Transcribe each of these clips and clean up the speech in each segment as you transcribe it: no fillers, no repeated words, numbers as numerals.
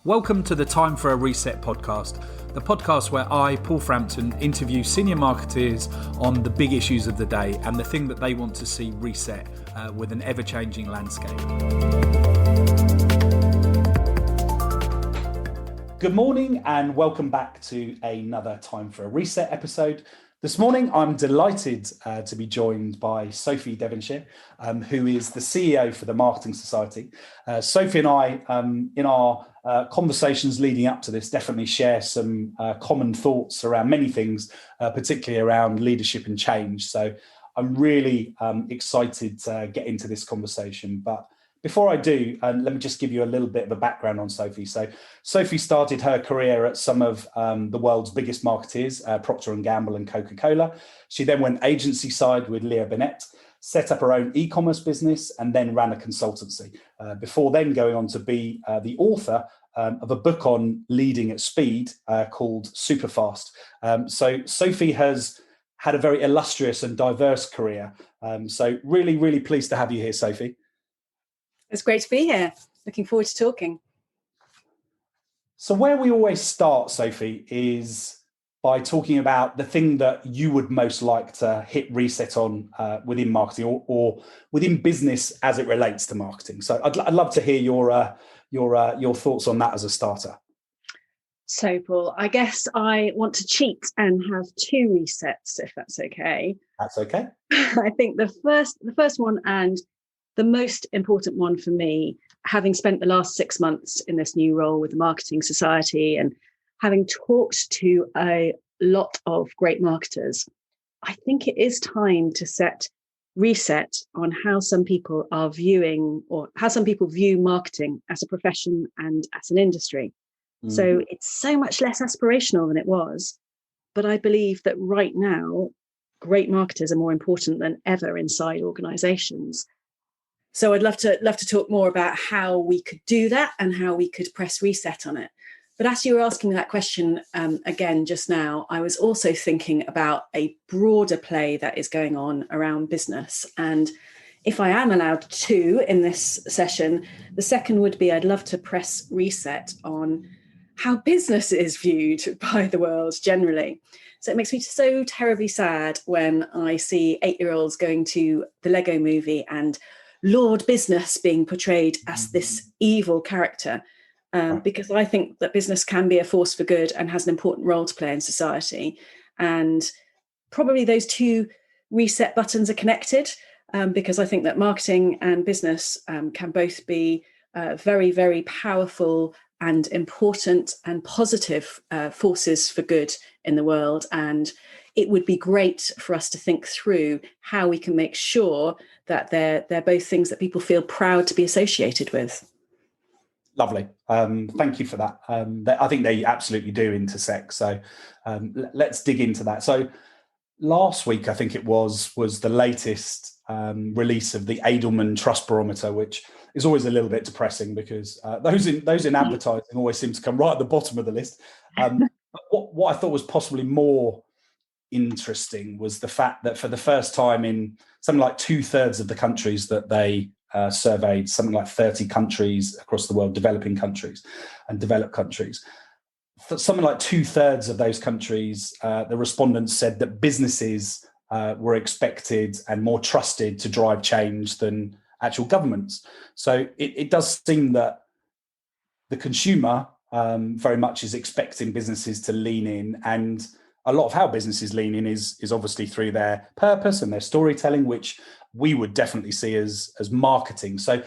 Welcome to the Time for a Reset podcast, the podcast where I, Paul Frampton, interview senior marketers on the big issues of the day and the thing that they want to see reset with an ever-changing landscape. Good morning and welcome back to another Time for a Reset episode. This morning, I'm delighted to be joined by Sophie Devonshire, who is the CEO for the Marketing Society. Sophie and I, in our conversations leading up to this, definitely share some common thoughts around many things, particularly around leadership and change. So I'm really excited to get into this conversation. But before I do, let me just give you a little bit of a background on Sophie. So Sophie started her career at some of the world's biggest marketeers, Procter & Gamble and Coca-Cola. She then went agency side with Lea Burnett, set up her own e-commerce business, and then ran a consultancy, before then going on to be the author of a book on leading at speed called Superfast. So Sophie has had a very illustrious and diverse career. So really, really pleased to have you here, Sophie. It's great to be here. Looking forward to talking. So where we always start, Sophie, is by talking about the thing that you would most like to hit reset on within marketing or within business as it relates to marketing. So I'd love to hear your thoughts on that as a starter. So, Paul, I guess I want to cheat and have two resets, if that's okay. That's okay. I think the first one and the most important one for me, having spent the last 6 months in this new role with the Marketing Society and having talked to a lot of great marketers, I think it is time to reset on how some people are viewing or how some people view marketing as a profession and as an industry. So it's so much less aspirational than it was. But I believe that right now, great marketers are more important than ever inside organizations. So I'd love to talk more about how we could do that and how we could press reset on it. But as you were asking me that question again just now, I was also thinking about a broader play that is going on around business. And if I am allowed to in this session, the second would be I'd love to press reset on how business is viewed by the world generally. So it makes me so terribly sad when I see 8-year-olds going to the Lego movie and Lord Business being portrayed as this evil character, because I think that business can be a force for good and has an important role to play in society. And probably those two reset buttons are connected, because I think that marketing and business can both be very, very powerful and important and positive forces for good in the world. And it would be great for us to think through how we can make sure that they're both things that people feel proud to be associated with. Lovely. Thank you for that. I think they absolutely do intersect. So let's dig into that. So last week, I think it was the latest release of the Edelman Trust Barometer, which is always a little bit depressing because those in advertising always seem to come right at the bottom of the list. What I thought was possibly more interesting was the fact that for the first time in something like 2/3 of the countries that they surveyed, something like 30 countries across the world, developing countries and developed countries, for something like 2/3 of those countries, the respondents said that businesses were expected and more trusted to drive change than actual governments. So it does seem that the consumer very much is expecting businesses to lean in, and a lot of how businesses lean in is obviously through their purpose and their storytelling, which we would definitely see as marketing. So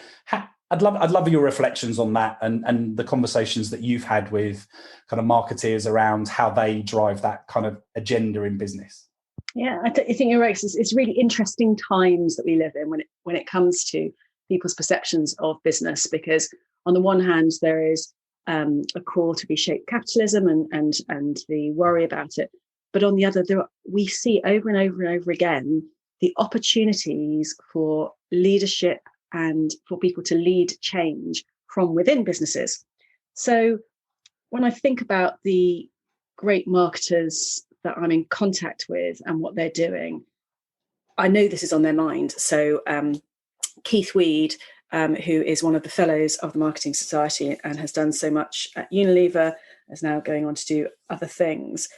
I'd love your reflections on that and the conversations that you've had with kind of marketeers around how they drive that kind of agenda in business. Yeah, I think you're right. It's really interesting times that we live in when it comes to people's perceptions of business, because on the one hand, there is a call to reshape capitalism and the worry about it. But on the other, we see over and over and over again the opportunities for leadership and for people to lead change from within businesses. So when I think about the great marketers that I'm in contact with and what they're doing, I know this is on their mind. So Keith Weed who is one of the fellows of the Marketing Society and has done so much at Unilever, is now going on to do other things.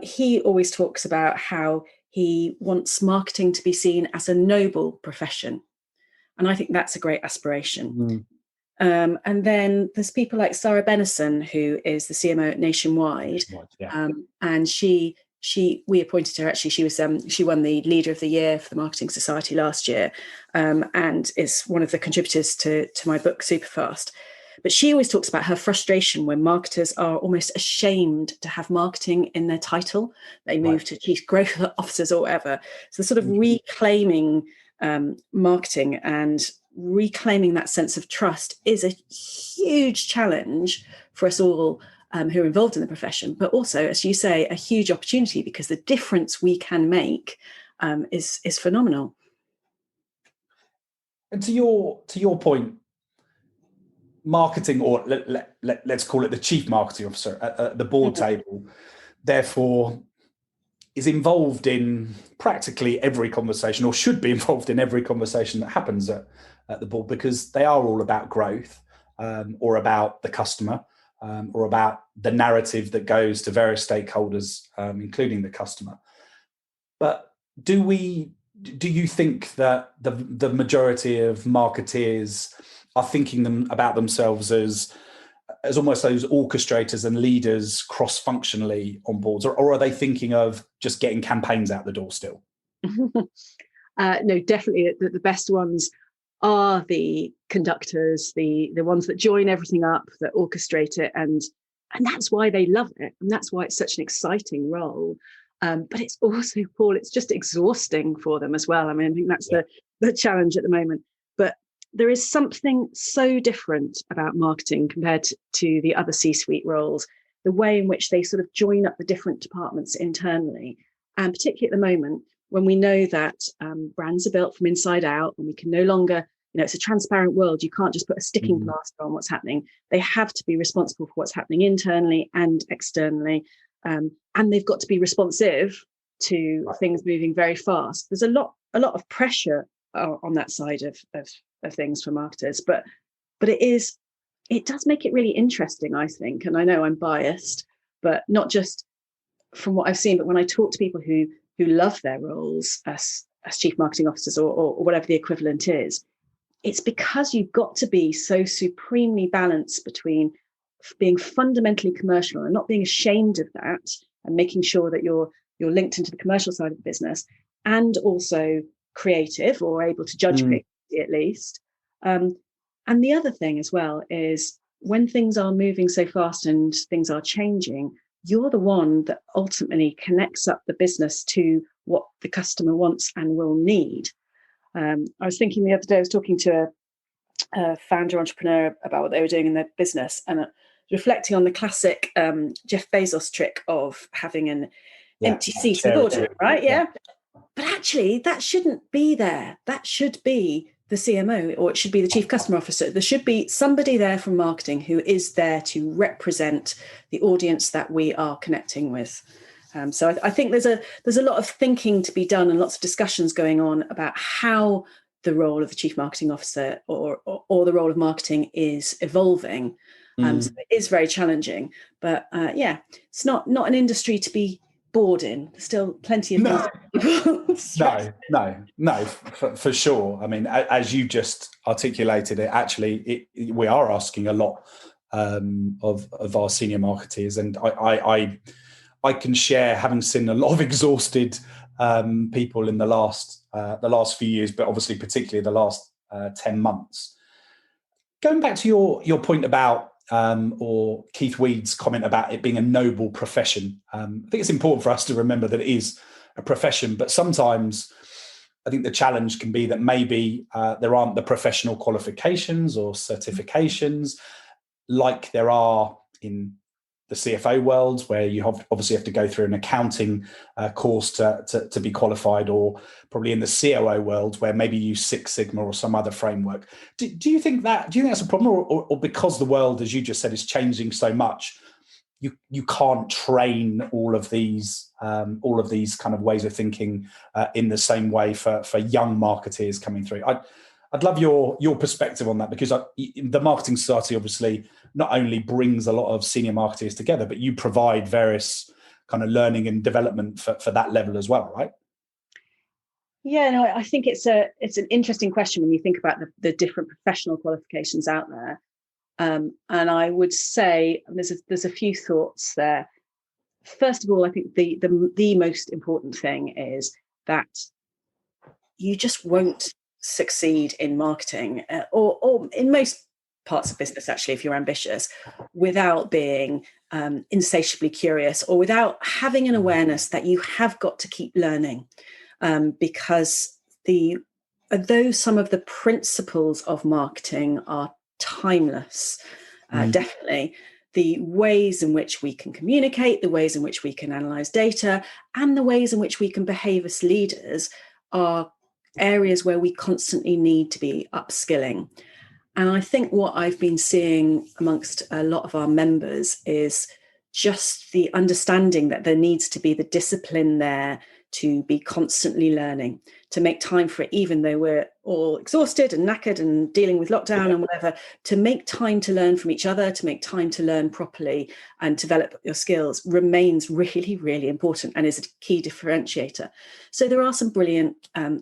He always talks about how he wants marketing to be seen as a noble profession. And I think that's a great aspiration. And then there's people like Sarah Bennison, who is the CMO at Nationwide. And we appointed her, actually. She won the Leader of the Year for the Marketing Society last year, and is one of the contributors to my book, Superfast. But she always talks about her frustration when marketers are almost ashamed to have marketing in their title. They move to chief growth officers or whatever. So the sort of reclaiming marketing and reclaiming that sense of trust is a huge challenge for us all who are involved in the profession, but also, as you say, a huge opportunity, because the difference we can make is phenomenal. And to your point, marketing, or let's call it the chief marketing officer at the board table, therefore is involved in practically every conversation, or should be involved in every conversation that happens at the board, because they are all about growth, or about the customer, or about the narrative that goes to various stakeholders, including the customer. But do you think that the majority of marketeers are thinking about themselves as almost those orchestrators and leaders cross-functionally on boards, or are they thinking of just getting campaigns out the door still? No, definitely the best ones are the conductors, the ones that join everything up, that orchestrate it, and that's why they love it, and that's why it's such an exciting role. But it's also, Paul, it's just exhausting for them as well. I mean, I think that's the challenge at the moment. But there is something so different about marketing compared to the other C-suite roles, the way in which they sort of join up the different departments internally, and particularly at the moment when we know that brands are built from inside out, and we can no longer, it's a transparent world. You can't just put a sticking plaster on what's happening. They have to be responsible for what's happening internally and externally. And they've got to be responsive to things moving very fast. There's a lot of pressure on that side of things for marketers, but it does make it really interesting, I think. And I know I'm biased, but not just from what I've seen, but when I talk to people who love their roles as chief marketing officers or whatever the equivalent is, it's because you've got to be so supremely balanced between being fundamentally commercial and not being ashamed of that, and making sure that you're linked into the commercial side of the business, and also creative, or able to judge creativity at least. And the other thing as well is, when things are moving so fast and things are changing, you're the one that ultimately connects up the business to what the customer wants and will need. I was thinking the other day, I was talking to a founder entrepreneur about what they were doing in their business, and reflecting on the classic Jeff Bezos trick of having an empty seat in the boardroom, right? Yeah. But actually, that shouldn't be there. That should be the CMO, or it should be the chief customer officer. There should be somebody there from marketing who is there to represent the audience that we are connecting with. So I think there's a lot of thinking to be done, and lots of discussions going on about how the role of the chief marketing officer or the role of marketing is evolving. So it is very challenging, but it's not an industry to be bored in. There's still plenty of No, for sure. I mean, as you just articulated it, actually, we are asking a lot of our senior marketers, and I can share, having seen a lot of exhausted people in the last few years, but obviously particularly the last 10 months. Going back to your point about or Keith Weed's comment about it being a noble profession, I think it's important for us to remember that it is a profession, but sometimes I think the challenge can be that maybe there aren't the professional qualifications or certifications like there are in the CFO world, where you obviously have to go through an accounting course to be qualified, or probably in the COO world, where maybe you use Six Sigma or some other framework. Do you think that's a problem, or because the world, as you just said, is changing so much, you can't train all of these kind of ways of thinking in the same way for young marketeers coming through? I I'd love your perspective on that, because the Marketing Society obviously not only brings a lot of senior marketers together, but you provide various kind of learning and development for that level as well, right? Yeah, no, I think it's an interesting question when you think about the different professional qualifications out there. And I would say there's a few thoughts there. First of all, I think the most important thing is that you just won't succeed in marketing or in most parts of business, actually, if you're ambitious, without being insatiably curious, or without having an awareness that you have got to keep learning, because though some of the principles of marketing are timeless, definitely, the ways in which we can communicate, the ways in which we can analyze data, and the ways in which we can behave as leaders are areas where we constantly need to be upskilling. And I think what I've been seeing amongst a lot of our members is just the understanding that there needs to be the discipline there to be constantly learning, to make time for it, even though we're all exhausted and knackered and dealing with lockdown and whatever, to make time to learn from each other, to make time to learn properly and develop your skills remains really, really important and is a key differentiator. So there are some brilliant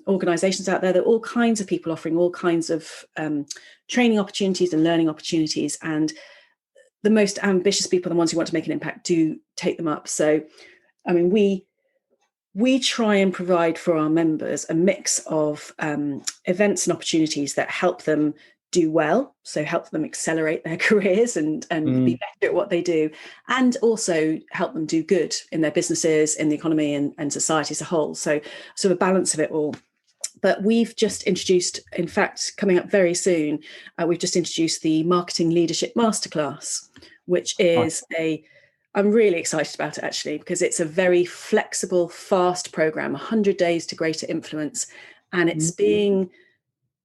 organizations out there. There are all kinds of people offering all kinds of training opportunities and learning opportunities. And the most ambitious people, the ones who want to make an impact, do take them up. So, I mean, we try and provide for our members a mix of events and opportunities that help them do well, so help them accelerate their careers and be better at what they do, and also help them do good in their businesses, in the economy and society as a whole. So sort of a balance of it all. But we've just introduced, in fact, coming up very soon, we've just introduced the Marketing Leadership Masterclass, which is I'm really excited about it, actually, because it's a very flexible, fast program, 100 days to greater influence. And it's being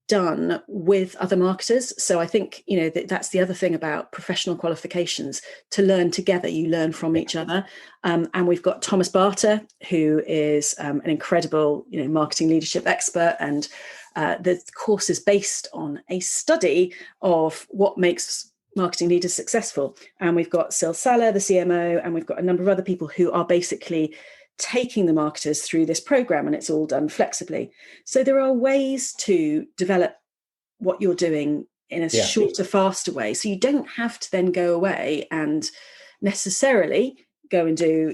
done with other marketers. So I think, that's the other thing about professional qualifications. To learn together, you learn from each other. And we've got Thomas Barter, who is an incredible, marketing leadership expert. And the course is based on a study of what makes marketing leaders successful. And we've got Sil Salah, the CMO, and we've got a number of other people who are basically taking the marketers through this program, and it's all done flexibly. So there are ways to develop what you're doing in a shorter, faster way. So you don't have to then go away and necessarily go and do,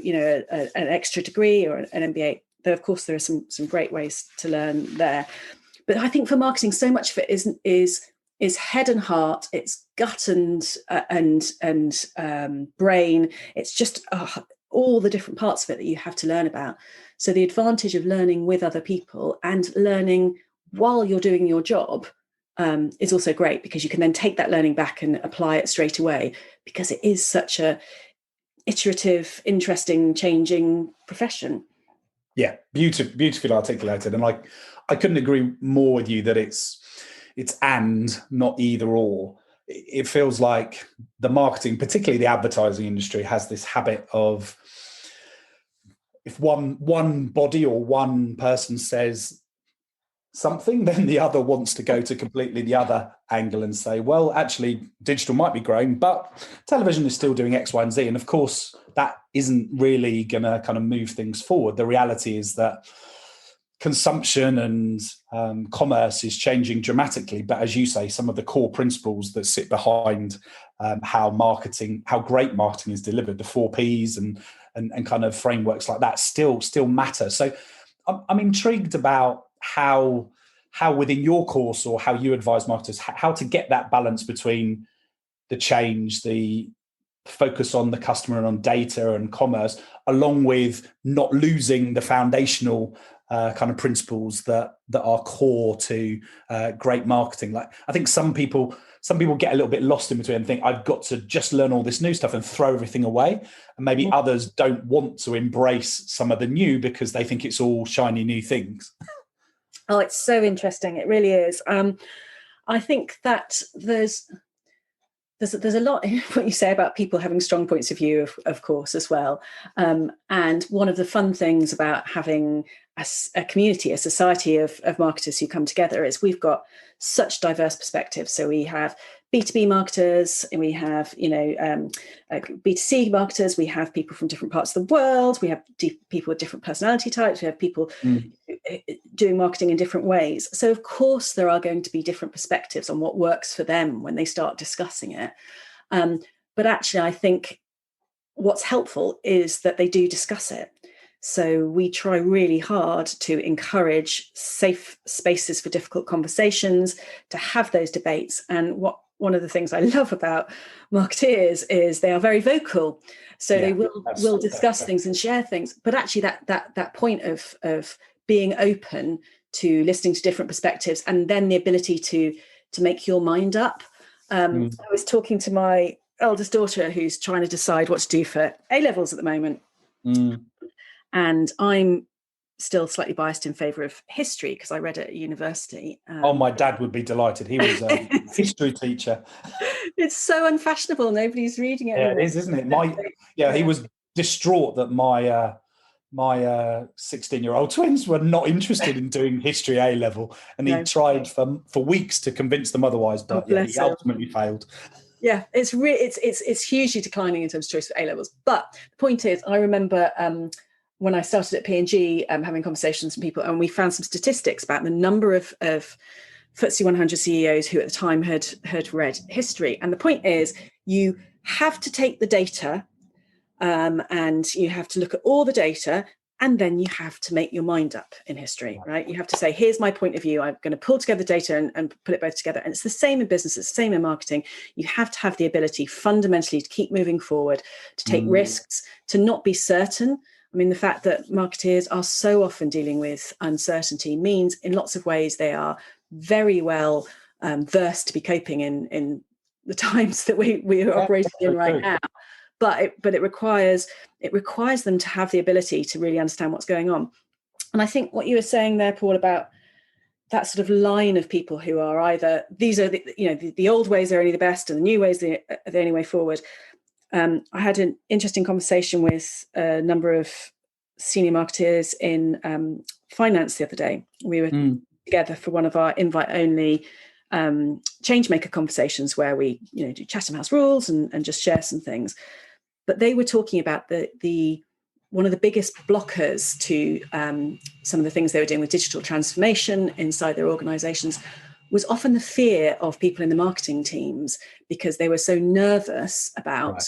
an extra degree or an MBA. Though, of course, there are some great ways to learn there. But I think for marketing, so much of it is head and heart, it's gut and brain. It's just all the different parts of it that you have to learn about. So the advantage of learning with other people and learning while you're doing your job is also great, because you can then take that learning back and apply it straight away, because it is such a iterative, interesting, changing profession. Yeah, beautifully articulated. And I couldn't agree more with you that it's and not either or. It feels like the marketing, particularly the advertising industry, has this habit of, if one body or one person says something, then the other wants to go to completely the other angle and say, well, actually, digital might be growing, but television is still doing X, Y, and Z. And of course, that isn't really going to kind of move things forward. The reality is that consumption and commerce is changing dramatically, but as you say, some of the core principles that sit behind how great marketing is delivered, the 4 Ps and kind of frameworks like that still matter. So I'm intrigued about how within your course, or how you advise marketers, how to get that balance between the change, the focus on the customer and on data and commerce, along with not losing the foundational kind of principles that are core to great marketing. Like, I think some people get a little bit lost in between and think, I've got to just learn all this new stuff and throw everything away. And maybe others don't want to embrace some of the new because they think it's all shiny new things. Oh, it's so interesting. It really is. I think that there's a lot in what you say about people having strong points of view, of course, as well. And one of the fun things about having a community, a society of marketers who come together, is we've got such diverse perspectives. So we have B2B marketers, and we have, B2C marketers, we have people from different parts of the world, we have people with different personality types, we have people doing marketing in different ways. So of course there are going to be different perspectives on what works for them when they start discussing it. But actually, I think what's helpful is that they do discuss it. So we try really hard to encourage safe spaces for difficult conversations, to have those debates. And one of the things I love about marketeers is they are very vocal. So they will discuss things and share things. But actually that point of being open to listening to different perspectives, and then the ability to make your mind up. I was talking to my eldest daughter, who's trying to decide what to do for A-levels at the moment. And I'm still slightly biased in favour of history because I read it at university. My dad would be delighted. He was a history teacher. It's so unfashionable. Nobody's reading it. Yeah, anymore. It is, isn't it? He was distraught that my 16-year-old twins were not interested in doing history A-level, and he tried for weeks to convince them otherwise, but he ultimately failed. Yeah, it's hugely declining in terms of choice for A-levels. But the point is, I remember when I started at P&G having conversations with people, and we found some statistics about the number of FTSE 100 CEOs who at the time had read history. And the point is, you have to take the data and you have to look at all the data, and then you have to make your mind up in history, right? You have to say, here's my point of view. I'm going to pull together data and put it both together. And it's the same in business, it's the same in marketing. You have to have the ability fundamentally to keep moving forward, to take risks, to not be certain. I mean, the fact that marketeers are so often dealing with uncertainty means in lots of ways they are very well versed to be coping in the times that we are operating in right now. But it requires them to have the ability to really understand what's going on. And I think what you were saying there, Paul, about that sort of line of people who are either these are the old ways are only the best and the new ways are the only way forward. I had an interesting conversation with a number of senior marketeers in finance the other day. We were together for one of our invite-only changemaker conversations where we do Chatham House rules and just share some things. But they were talking about the one of the biggest blockers to some of the things they were doing with digital transformation inside their organizations was often the fear of people in the marketing teams, because they were so nervous about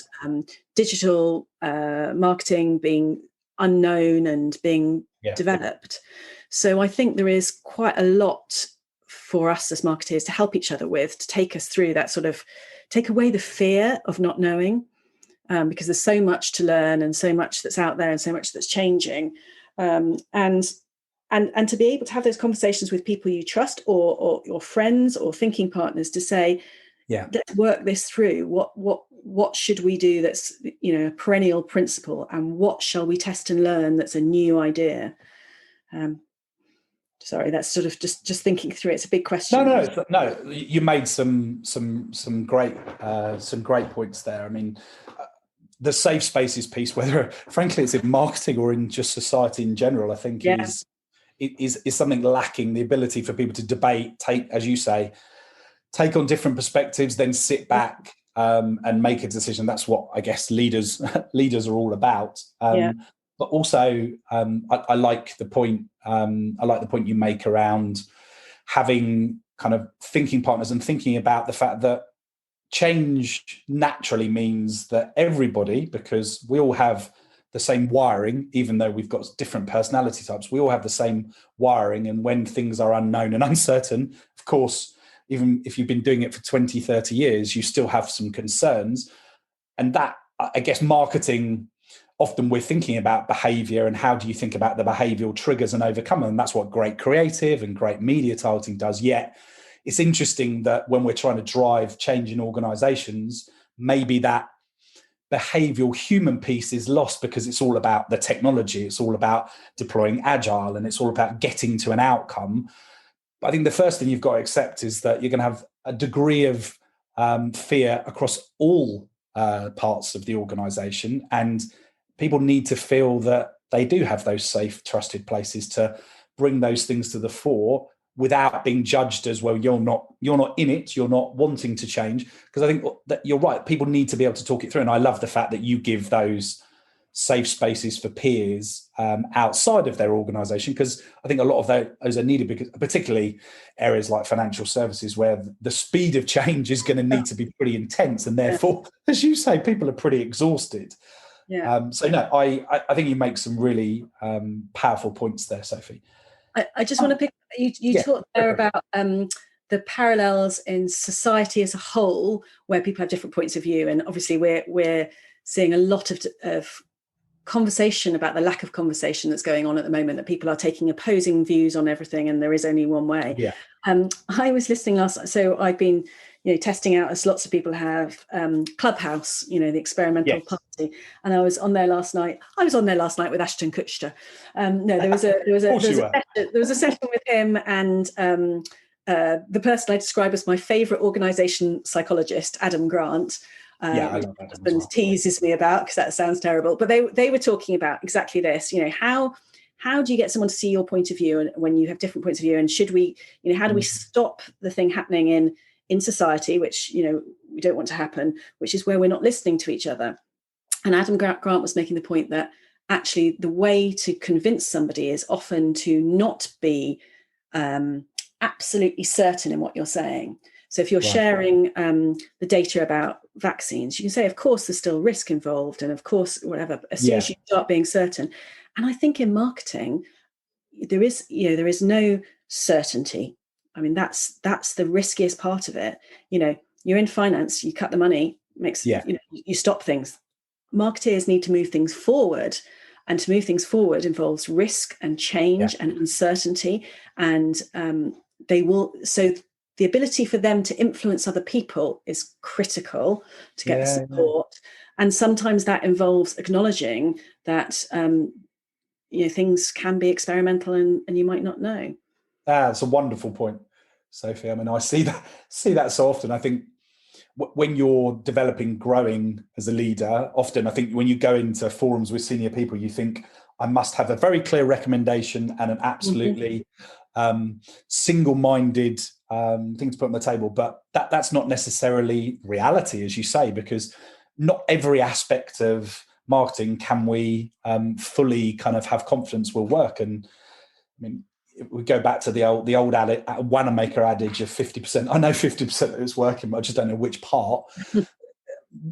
digital marketing being unknown and being developed. So I think there is quite a lot for us as marketeers to help each other with, to take us through that sort of, take away the fear of not knowing, because there's so much to learn and so much that's out there and so much that's changing. And to be able to have those conversations with people you trust or your friends or thinking partners to say, let's work this through. What should we do that's a perennial principle, and what shall we test and learn that's a new idea? Sorry, that's sort of just thinking through. It's a big question. No. You made some great points there. I mean, the safe spaces piece, whether frankly it's in marketing or in just society in general, I think is something lacking. The ability for people to debate, take, as you say, take on different perspectives, then sit back and make a decision. That's what I guess leaders are all about. But also, I like the point. I like the point you make around having kind of thinking partners and thinking about the fact that change naturally means that everybody, because we all have the same wiring, even though we've got different personality types, we all have the same wiring. And when things are unknown and uncertain, of course, even if you've been doing it for 20, 30 years, you still have some concerns. And that, I guess, marketing, often we're thinking about behavior and how do you think about the behavioral triggers and overcome them. And that's what great creative and great media targeting does. Yet it's interesting that when we're trying to drive change in organizations, maybe that behavioral human piece is lost because it's all about the technology. It's all about deploying agile and it's all about getting to an outcome. But I think the first thing you've got to accept is that you're going to have a degree of fear across all parts of the organization, and people need to feel that they do have those safe, trusted places to bring those things to the fore without being judged as, well, you're not in it, you're not wanting to change. Because I think that you're right, people need to be able to talk it through. And I love the fact that you give those safe spaces for peers outside of their organisation, because I think a lot of those are needed, because particularly areas like financial services, where the speed of change is going to need to be pretty intense, and therefore, as you say, people are pretty exhausted. So no, I think you make some really powerful points there, Sophie. I just want to pick, you talked there about the parallels in society as a whole, where people have different points of view, and obviously we're seeing a lot of conversation about the lack of conversation that's going on at the moment, that people are taking opposing views on everything, and there is only one way. I was listening last night, so I've been testing out, as lots of people have, Clubhouse, the experimental party, and I was on there last night. With Ashton Kutcher. There was a session with him and the person I describe as my favourite organisation psychologist, Adam Grant. I love that. Husband teases me about, because that sounds terrible, but they were talking about exactly this. How do you get someone to see your point of view, and when you have different points of view, and should we, how do we stop the thing happening in society, which we don't want to happen, which is where we're not listening to each other. And Adam Grant was making the point that actually the way to convince somebody is often to not be absolutely certain in what you're saying. So if you're sharing the data about vaccines, you can say, of course, there's still risk involved, and of course, whatever, as soon as you start being certain. And I think in marketing, there is no certainty. I mean, that's the riskiest part of it. You're in finance, you cut the money, you stop things. Marketeers need to move things forward, and to move things forward involves risk and change and uncertainty, and they will. So the ability for them to influence other people is critical to get the support. And sometimes that involves acknowledging that things can be experimental, and you might not know. That's a wonderful point, Sophie. I mean, I see that so often. I think when you're developing, growing as a leader, often I think when you go into forums with senior people, you think, I must have a very clear recommendation and an absolutely single-minded thing to put on the table. But that's not necessarily reality, as you say, because not every aspect of marketing can we fully kind of have confidence will work. And I mean, we go back to the old Wanamaker adage of 50%. I know 50% of it's working, but I just don't know which part.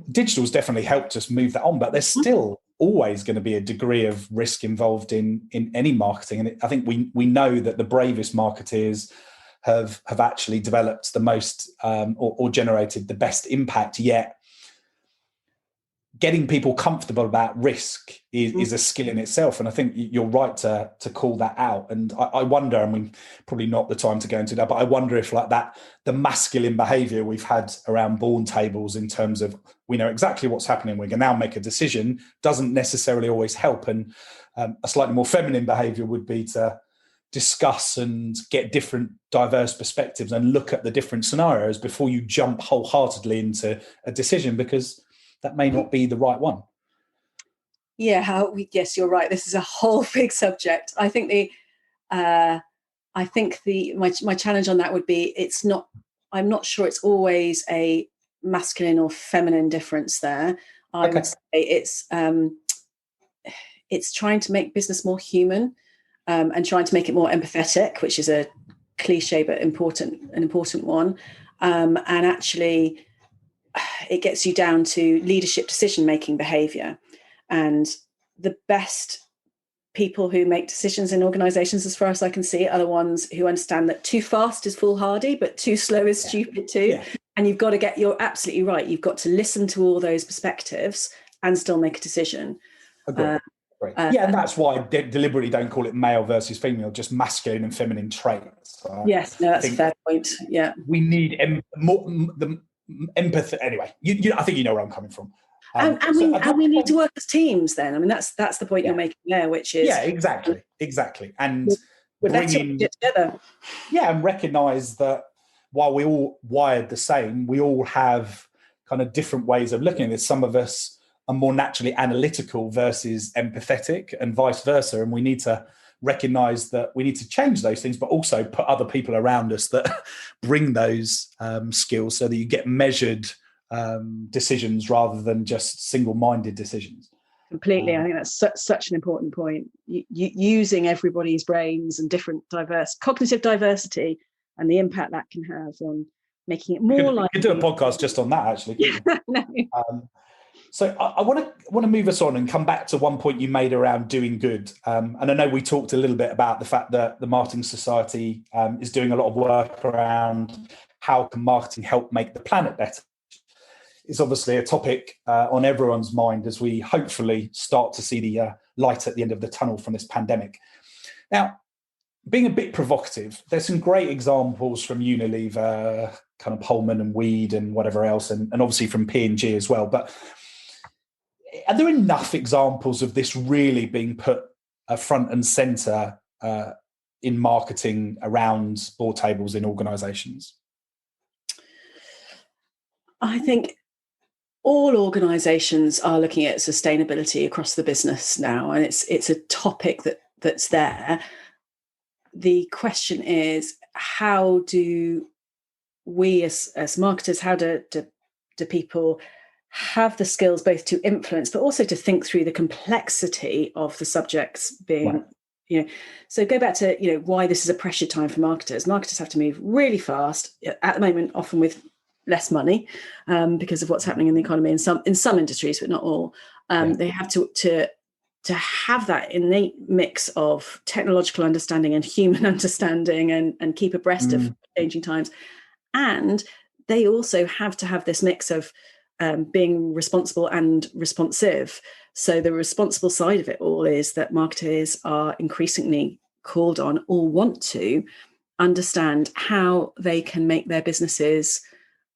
Digital's definitely helped us move that on, but there's still always going to be a degree of risk involved in any marketing. And I think we know that the bravest marketeers have actually developed the most or generated the best impact. Yet getting people comfortable about risk is a skill in itself. And I think you're right to call that out. And I wonder, I mean, probably not the time to go into that, but I wonder if like that, the masculine behavior we've had around board tables in terms of, we know exactly what's happening, we can now make a decision, doesn't necessarily always help. And a slightly more feminine behavior would be to discuss and get different diverse perspectives and look at the different scenarios before you jump wholeheartedly into a decision, because that may not be the right one. Yes, you're right. This is a whole big subject. I think my challenge on that would be, I'm not sure it's always a masculine or feminine difference there. I would say it's trying to make business more human, and trying to make it more empathetic, which is a cliche but an important one. And actually, it gets you down to leadership decision-making behavior. And the best people who make decisions in organizations, as far as I can see, are the ones who understand that too fast is foolhardy, but too slow is stupid too. Yeah. And you're absolutely right. You've got to listen to all those perspectives and still make a decision. Agreed. And that's why I deliberately don't call it male versus female, just masculine and feminine traits. Yes, no, that's a fair point. Yeah. We need the empathy. Anyway, I think you know where I'm coming from. And we need to work as teams then. I mean, that's the point you're making there, which is... Yeah, exactly. And bringing it together. Yeah, and recognise that while we're all wired the same, we all have kind of different ways of looking at this. Some of us are more naturally analytical versus empathetic, and vice versa. And we need to recognize that we need to change those things, but also put other people around us that bring those skills, so that you get measured decisions rather than just single-minded decisions. Completely. I think that's such an important point. Using everybody's brains and different cognitive diversity, and the impact that can have on making it more like. You could do a podcast just on that, actually. Yeah, no. So I want to move us on and come back to one point you made around doing good. And I know we talked a little bit about the fact that the Marketing Society is doing a lot of work around how can marketing help make the planet better. It's obviously a topic on everyone's mind as we hopefully start to see the light at the end of the tunnel from this pandemic. Now, being a bit provocative, there's some great examples from Unilever, kind of Pullman and Weed and whatever else, and obviously from P&G as well. But are there enough examples of this really being put front and centre in marketing around board tables in organisations? I think all organisations are looking at sustainability across the business now, and it's a topic that's there. The question is, how do we as marketers, how do people have the skills both to influence but also to think through the complexity of the subjects being, right. So go back to, why this is a pressure time for marketers. Marketers have to move really fast at the moment, often with less money because of what's happening in the economy in some industries, but not all. They have to have that innate mix of technological understanding and human understanding and keep abreast of changing times. And they also have to have this mix of being responsible and responsive. So the responsible side of it all is that marketers are increasingly called on, or want to understand how they can make their businesses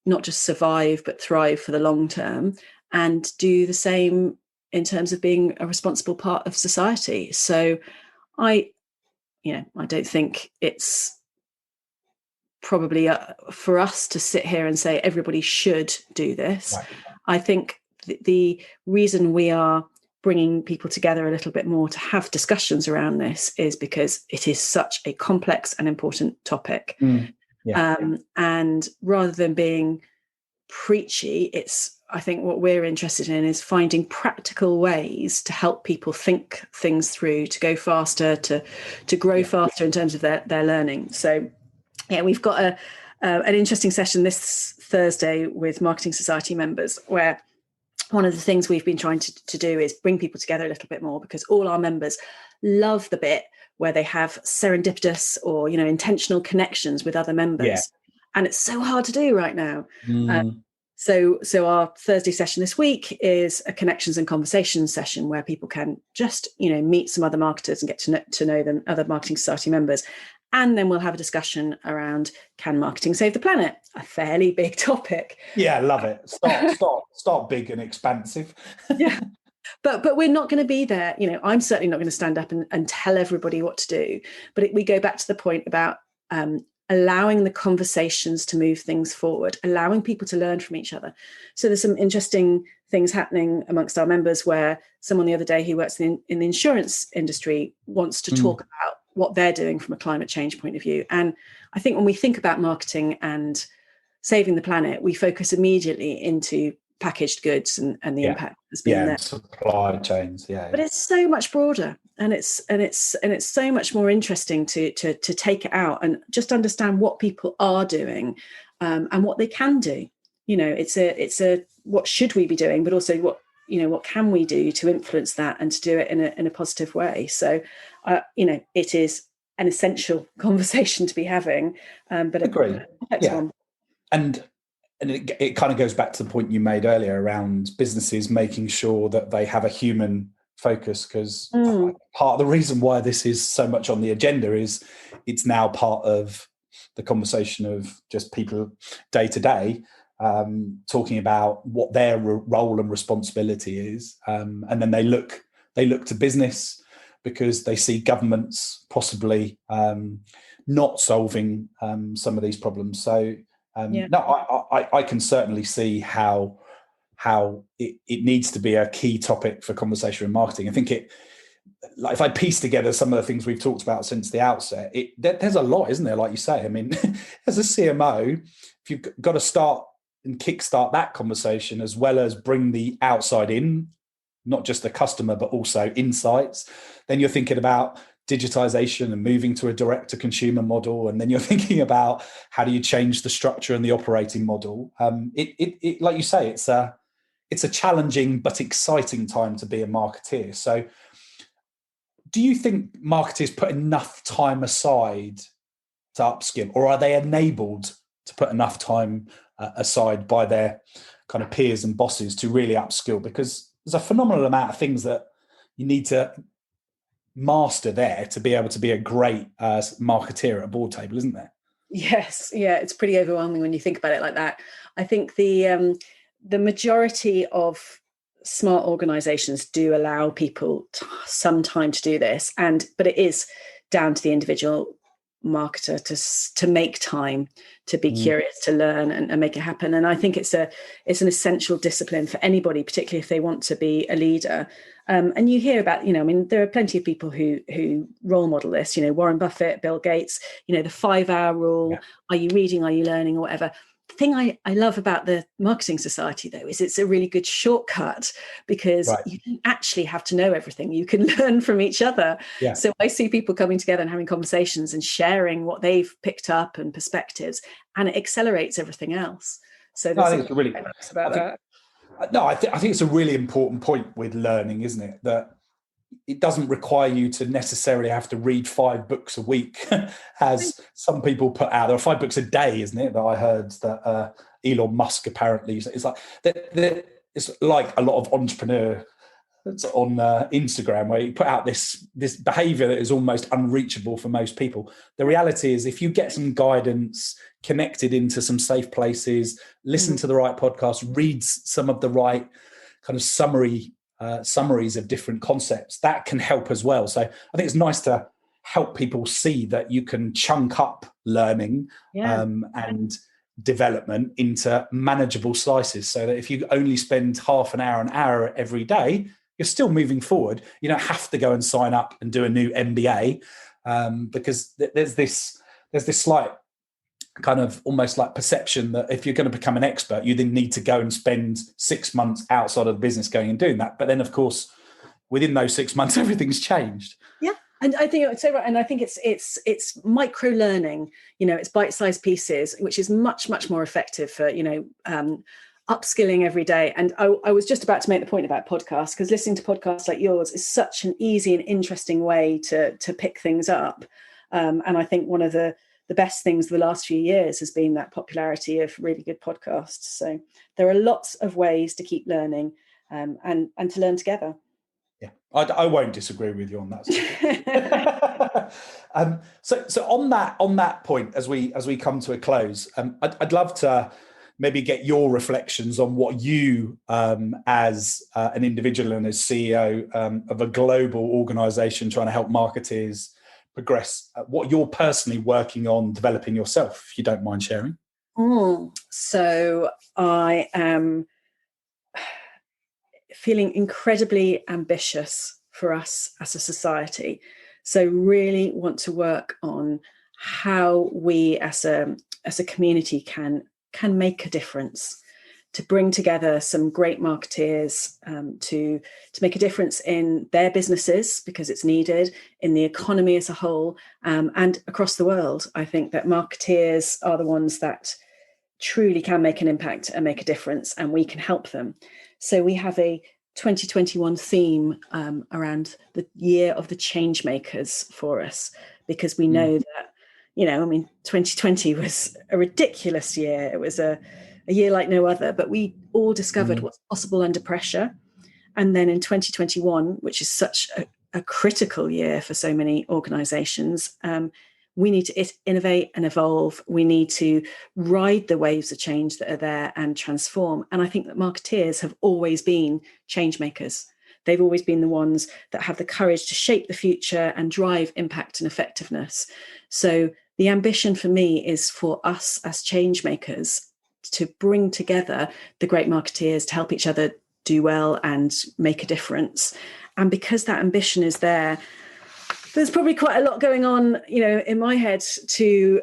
not just survive, but thrive for the long term, and do the same in terms of being a responsible part of society. So I don't think it's probably for us to sit here and say everybody should do this. Right. I think the reason we are bringing people together a little bit more to have discussions around this is because it is such a complex and important topic. And rather than being preachy, I think what we're interested in is finding practical ways to help people think things through, to go faster, to grow faster in terms of their learning. So we've got an interesting session this Thursday with Marketing Society members, where one of the things we've been trying to do is bring people together a little bit more, because all our members love the bit where they have serendipitous or intentional connections with other members, and it's so hard to do right now. So our Thursday session this week is a connections and conversations session where people can just meet some other marketers and get to know them, other Marketing Society members. And then we'll have a discussion around, can marketing save the planet? A fairly big topic. Yeah, I love it. Start big and expansive. Yeah. But we're not going to be there. I'm certainly not going to stand up and tell everybody what to do. But we go back to the point about allowing the conversations to move things forward, allowing people to learn from each other. So there's some interesting things happening amongst our members, where someone the other day who works in the insurance industry wants to talk about what they're doing from a climate change point of view. And I think when we think about marketing and saving the planet, we focus immediately into packaged goods and the impact that's been there. Supply chains, But it's so much broader, and it's so much more interesting to take it out and just understand what people are doing and what they can do. It's a what should we be doing, but also what can we do to influence that and to do it in a positive way. So it is an essential conversation to be having, but agree. And it kind of goes back to the point you made earlier around businesses making sure that they have a human focus, because part of the reason why this is so much on the agenda is it's now part of the conversation of just people day to day talking about what their role and responsibility is, and then they look to business because they see governments possibly not solving some of these problems. So I can certainly see how how it needs to be a key topic for conversation in marketing. I think like if I piece together some of the things we've talked about since the outset, there's a lot, isn't there? Like you say, I mean, as a CMO, if you've got to start and kickstart that conversation as well as bring the outside in, not just the customer, but also insights, then you're thinking about digitization and moving to a direct to consumer model. And then you're thinking about how do you change the structure and the operating model. Like you say, it's a challenging but exciting time to be a marketeer. So do you think marketers put enough time aside to upskill, or are they enabled to put enough time aside by their kind of peers and bosses to really upskill? Because there's a phenomenal amount of things that you need to master there to be able to be a great marketeer at a board table, isn't there? Yes, yeah, it's pretty overwhelming when you think about it like that. I think the majority of smart organizations do allow people some time to do this, but it is down to the individual marketer to make time to be curious, to learn and make it happen. And I think it's an essential discipline for anybody, particularly if they want to be a leader. And you hear about, I mean, there are plenty of people who role model this, Warren Buffett, Bill Gates, the 5-hour rule. Yeah. Are you reading? Are you learning or whatever? The thing I love about the Marketing Society, though, is it's a really good shortcut because you don't actually have to know everything. You can learn from each other. Yeah. So I see people coming together and having conversations and sharing what they've picked up and perspectives, and it accelerates everything else. So I think it's really nice about that. No, I think it's a really important point with learning, isn't it? That it doesn't require you to necessarily have to read 5 books a week, as some people put out. There are 5 books a day, isn't it? That I heard that Elon Musk apparently. It's like it's like a lot of entrepreneurs on Instagram, where you put out this behavior that is almost unreachable for most people. The reality is, if you get some guidance, connected into some safe places, listen to the right podcast, read some of the right kind of summaries of different concepts, that can help as well. So I think it's nice to help people see that you can chunk up learning and development into manageable slices, so that if you only spend half an hour every day, you're still moving forward. You don't have to go and sign up and do a new MBA, because there's this slight kind of almost like perception that if you're going to become an expert, you then need to go and spend 6 months outside of the business going and doing that. But then, of course, within those 6 months, everything's changed. Yeah. And I think it's so right. And I think it's micro learning, it's bite-sized pieces, which is much, much more effective for, upskilling every day. And I was just about to make the point about podcasts, because listening to podcasts like yours is such an easy and interesting way to pick things up. And I think one of the best things of the last few years has been that popularity of really good podcasts. So there are lots of ways to keep learning and to learn together. Yeah, I won't disagree with you on that. So on that point, as we come to a close, I'd love to maybe get your reflections on what you, as an individual and as CEO of a global organisation trying to help marketers progress, what you're personally working on developing yourself, if you don't mind sharing. So I am feeling incredibly ambitious for us as a society. So really want to work on how we as a community can make a difference, to bring together some great marketeers to make a difference in their businesses, because it's needed, in the economy as a whole, and across the world. I think that marketeers are the ones that truly can make an impact and make a difference, and we can help them. So we have a 2021 theme around the year of the change makers for us, because we know that, 2020 was a ridiculous year. It was a year like no other, but we all discovered what's possible under pressure. And then in 2021, which is such a critical year for so many organizations, we need to innovate and evolve. We need to ride the waves of change that are there and transform. And I think that marketeers have always been change makers. They've always been the ones that have the courage to shape the future and drive impact and effectiveness. So the ambition for me is for us as change makers to bring together the great marketeers to help each other do well and make a difference. And because that ambition is there, there's probably quite a lot going on, in my head to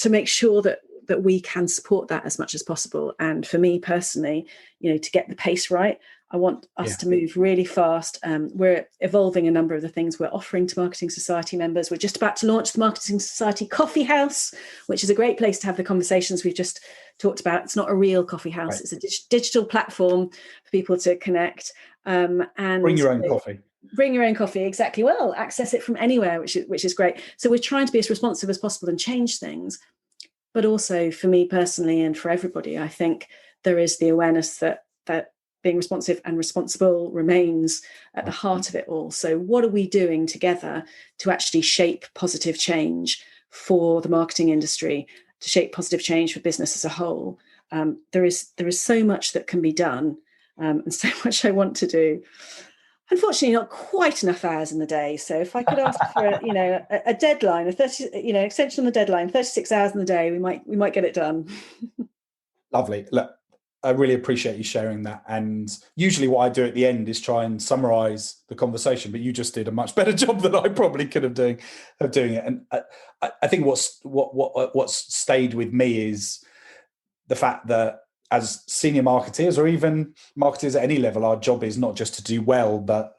make sure that we can support that as much as possible. And for me personally, to get the pace right, I want us to move really fast. We're evolving a number of the things we're offering to Marketing Society members. We're just about to launch the Marketing Society Coffee House, which is a great place to have the conversations we've just talked about. It's not a real coffee house. Right. It's a digital platform for people to connect. And bring your own coffee. Bring your own coffee, exactly. Well, access it from anywhere, which is great. So we're trying to be as responsive as possible and change things. But also for me personally and for everybody, I think there is the awareness that being responsive and responsible remains at the heart of it all. So what are we doing together to actually shape positive change for the marketing industry, to shape positive change for business as a whole? There is so much that can be done, and so much I want to do. Unfortunately, not quite enough hours in the day. So if I could ask for a deadline, extension on the deadline, 36 hours in the day, we might get it done. Lovely. Look, I really appreciate you sharing that. And usually what I do at the end is try and summarize the conversation, but you just did a much better job than I probably could have doing it. And I think what's stayed with me is the fact that as senior marketeers, or even marketers at any level, our job is not just to do well, but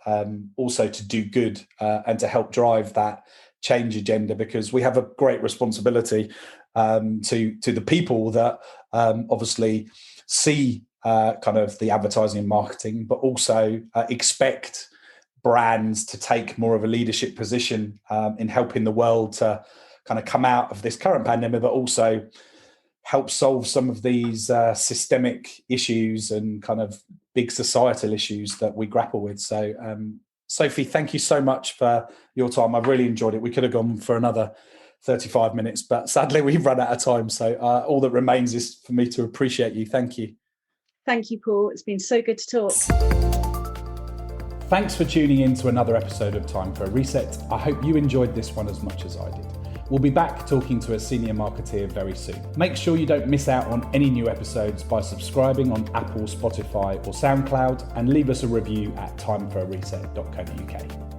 also to do good and to help drive that change agenda, because we have a great responsibility to the people that obviously see kind of the advertising and marketing, but also expect brands to take more of a leadership position in helping the world to kind of come out of this current pandemic, but also help solve some of these systemic issues and kind of big societal issues that we grapple with. So, Sophie, thank you so much for your time. I've really enjoyed it. We could have gone for another 35 minutes, but sadly we've run out of time. So all that remains is for me to appreciate you. Thank you. Thank you, Paul. It's been so good to talk. Thanks for tuning in to another episode of Time for a Reset. I hope you enjoyed this one as much as I did. We'll be back talking to a senior marketeer very soon. Make sure you don't miss out on any new episodes by subscribing on Apple, Spotify or SoundCloud, and leave us a review at timeforareset.co.uk.